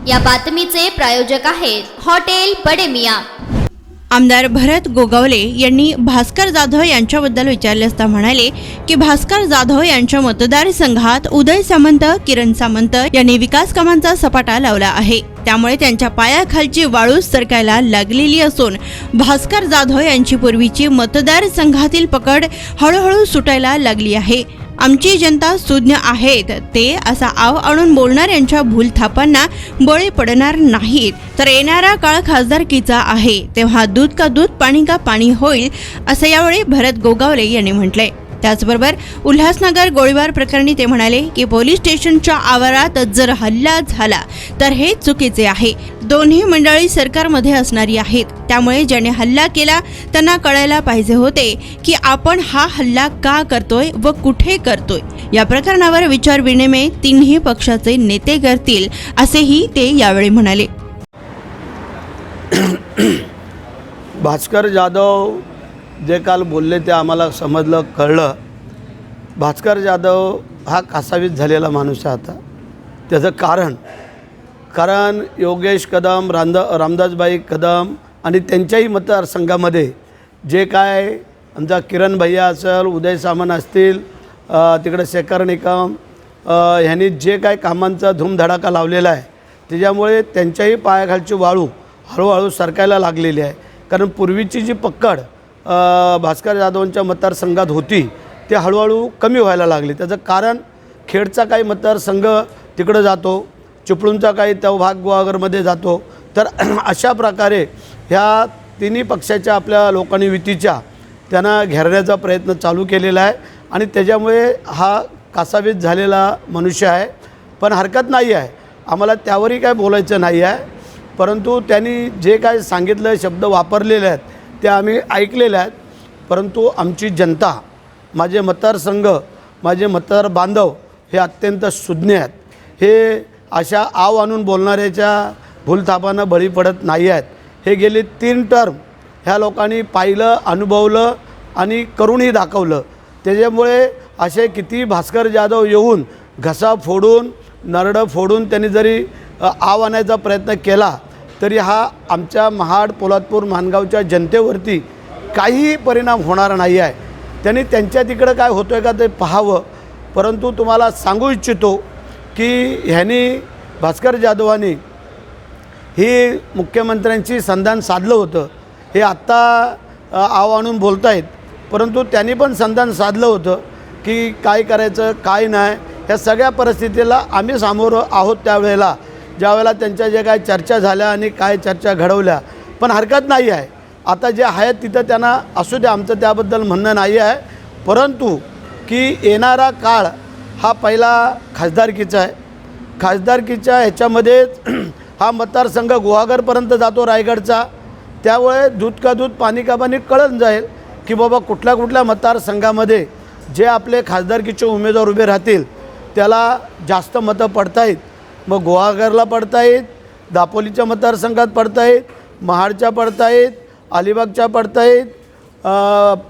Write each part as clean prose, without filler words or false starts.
या बातमीचे प्रायोजक आहेत हॉटेल बडे मियां। आमदार भरत गोगावले यांनी भास्कर जाधव यांच्याबद्दल विचारले असता म्हणाले की भास्कर जाधव यांच्या मतदारसंघात उदय सामंत, किरण सामंत यांनी विकास कामांचा सपाटा लावला आहे, त्यामुळे त्यांच्या पायाखालची वाळू सरकायला लागलेली असून भास्कर जाधव यांची पूर्वीची मतदारसंघातील पकड हळूहळू सुटायला लागली आहे। आमची जनता सुज्ञ आहेत ते असा आव आणून बोलणाऱ्यांच्या भूलथापांना बळी पडणार नाहीत, तर येणारा काळ खासदारकीचा आहे, तेव्हा दूध का दूध पाणी का पाणी होईल असं यावेळी भरत गोगावले यांनी म्हटलंय। त्याचबरोबर उल्हासनगर गोळीबार प्रकरणी ते म्हणाले की पोलीस स्टेशनच्या आवारात जर हल्ला झाला तर हे चुकीचे आहे। दोन्ही मंडळी सरकारमध्ये असणारी आहेत, त्यामुळे ज्याने हल्ला केला त्यांना कळायला पाहिजे होते की आपण हा हल्ला का करतोय व कुठे करतोय। या प्रकरणावर विचार विनिमय तिन्ही पक्षाचे नेते करतील असेही ते यावेळी म्हणाले। भास्कर जाधव जे काल बोलले ते आम्हाला समजलं, कळलं। भास्कर जाधव हा कासावीस झालेला माणूस आहे। आता त्याचं कारण योगेश कदम, रामदासबाई कदम आणि त्यांच्याही मतदारसंघामध्ये जे काय आमचा किरण भैया असेल, उदय सामंत असतील, तिकडे शेखर निकम ह्यांनी जे काय कामांचा धूमधडाका लावलेला आहे, त्याच्यामुळे त्यांच्याही पायाखालची वाळू हळूहळू सरकायला लागलेली आहे। कारण पूर्वीची जी पकड भास्कर जाधवांच्या मतदारसंघात होती ते हळूहळू कमी व्हायला लागली। त्याचं कारण खेडचा काही मतदारसंघ तिकडं जातो, चिपळूणचा काही त्या भाग गुहागरमध्ये जातो, तर अशा प्रकारे ह्या तिन्ही पक्षाच्या आपल्या लोकांनी युतीच्या त्यांना घेरण्याचा प्रयत्न चालू केलेला आहे आणि त्याच्यामुळे हा कासावीस झालेला मनुष्य आहे। पण हरकत नाही आहे, आम्हाला त्यावरही काय बोलायचं नाही आहे, परंतु त्यांनी जे काय सांगितलं, शब्द वापरलेले आहेत ते आम्ही ऐकलेले आहेत। परंतु आमची जनता, माझे मतदारसंघ, माझे मतदार बांधव हे अत्यंत सुज्ञ आहेत। हे अशा आव आणून बोलणाऱ्याच्या भूलथापांना बळी पडत नाही आहेत। हे गेली 3 टर्म ह्या लोकांनी पाहिलं, अनुभवलं आणि करूनही दाखवलं। त्याच्यामुळे असे किती भास्कर जाधव येऊन घसा फोडून, नरडं फोडून त्यांनी जरी आव आणायचा प्रयत्न केला तरी हा आमच्या महाड, पोलादपूर, माणगावच्या जनतेवरती काहीही परिणाम होणार नाही आहे। त्यांनी त्यांच्या तिकडं काय होतं आहे का ते पाहावं। परंतु तुम्हाला सांगू इच्छितो की ह्यांनी भास्कर जाधवांनी ही मुख्यमंत्र्यांची संधान साधलं होतं। हे आत्ता आव आणून बोलत आहेत, परंतु त्यांनी पण संधान साधलं होतं की काय करायचं काय नाही। ह्या सगळ्या परिस्थितीला आम्ही सामोरं आहोत त्यावेळेला, ज्यावेळेला त्यांच्या जे काय चर्चा झाल्या आणि काय चर्चा घडवल्या। पण हरकत नाही आहे, आता जे आहेत तिथं त्यांना असू द्या, आमचं त्याबद्दल म्हणणं नाही आहे। परंतु की येणारा काळ हा पहिला खासदारकीचा आहे। खासदारकीच्या ह्याच्यामध्ये हा मतदारसंघ गुहागरपर्यंत जातो रायगडचा, त्यामुळे दूध का दूध पाणी का पाणी कळून जाईल की बाबा कुठल्या कुठल्या मतदारसंघामध्ये जे आपले खासदारकीचे उमेदवार उभे राहतील त्याला जास्त मतं पडतायत। मग गुहागरला पडतायत, दापोलीच्या मतदारसंघात पडतायत, महाडच्या पडतायत, अलिबागच्या पडतायत,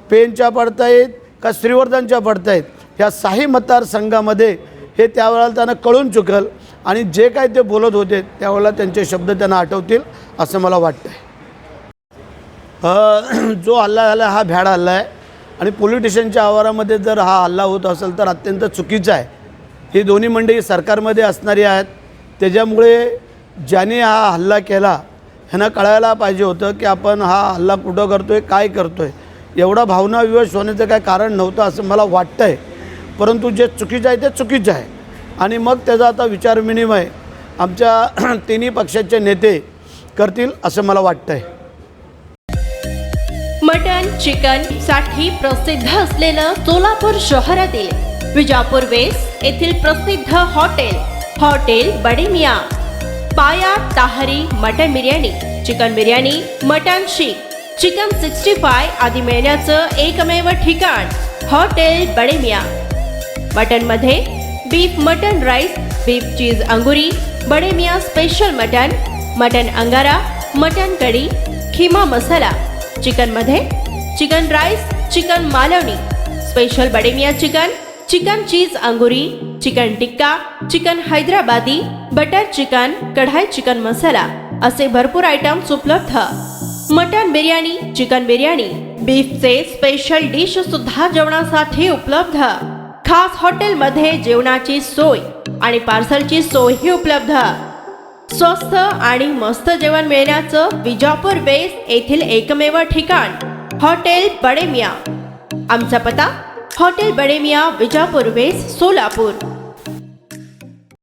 पेनच्या पडतायत का श्रीवर्धनच्या पडतायत। ह्या 6 मतदारसंघामध्ये हे त्यावेळेला त्यांना कळून चुकल आणि जे काय ते बोलत होते त्यावेळेला त्यांचे शब्द त्यांना आठवतील असं मला वाटतं आहे। जो हल्ला झाला हा भ्याड हल्ला आहे आणि पोलीस स्टेशनच्या आवारामध्ये जर हा हल्ला होत असेल तर अत्यंत चुकीचा आहे। ही दोन्ही मंडळी सरकारमध्ये असणारी आहेत, त्याच्यामुळे ज्याने हा हल्ला केला ह्यांना कळायला पाहिजे होतं की आपण हा हल्ला कुठं करतो आहे, काय करतो आहे। एवढा भावनाविवश होण्याचं काय कारण नव्हतं असं मला वाटतं आहे। परंतु जे चुकीचं आहे ते चुकीचं आहे आणि मग त्याचा आता विचारविनिमय आमच्या तिन्ही पक्षाचे नेते करतील असं मला वाटतं आहे। मटन चिकन साठी प्रसिद्ध असलेलं सोलापूर शहरातील विजापूर वेस्ट येथील प्रसिद्ध हॉटेल बडे मियां। पाया ताहरी mutton biryani, chicken biryani, mutton शीख, चिकन 65 आदी मिळण्याचं एकमेव ठिकाण हॉटेल बडे मियां। मटनमध्ये beef mutton rice, beef cheese अंगुरी, Bade Miyan special mutton, mutton अंगारा, मटन कढी, खीमा मसाला। चिकनमध्ये chicken rice, chicken Malvani, special Bade Miyan chicken, chicken cheese अंगुरी, chicken tikka, chicken Hyderabadi, butter chicken, kadai chicken masala असे भरपूर आयटम्स उपलब्ध. मटन बिर्याणी, चिकन बिर्याणी, बीफचे स्पेशल डिश सुद्धा जेवणासाठी उपलब्ध. खास हॉटेलमध्ये जेवणाची सोय आणि पार्सलची सोयही उपलब्ध. स्वस्त आणि मस्त जेवण मिळण्याचं विजापूर वेस्ट येथील एकमेव ठिकाण हॉटेल बडे मियाँ. आमचा पत्ता हॉटेल बडे मियाँ, विजापूर वेस्ट, सोलापूर.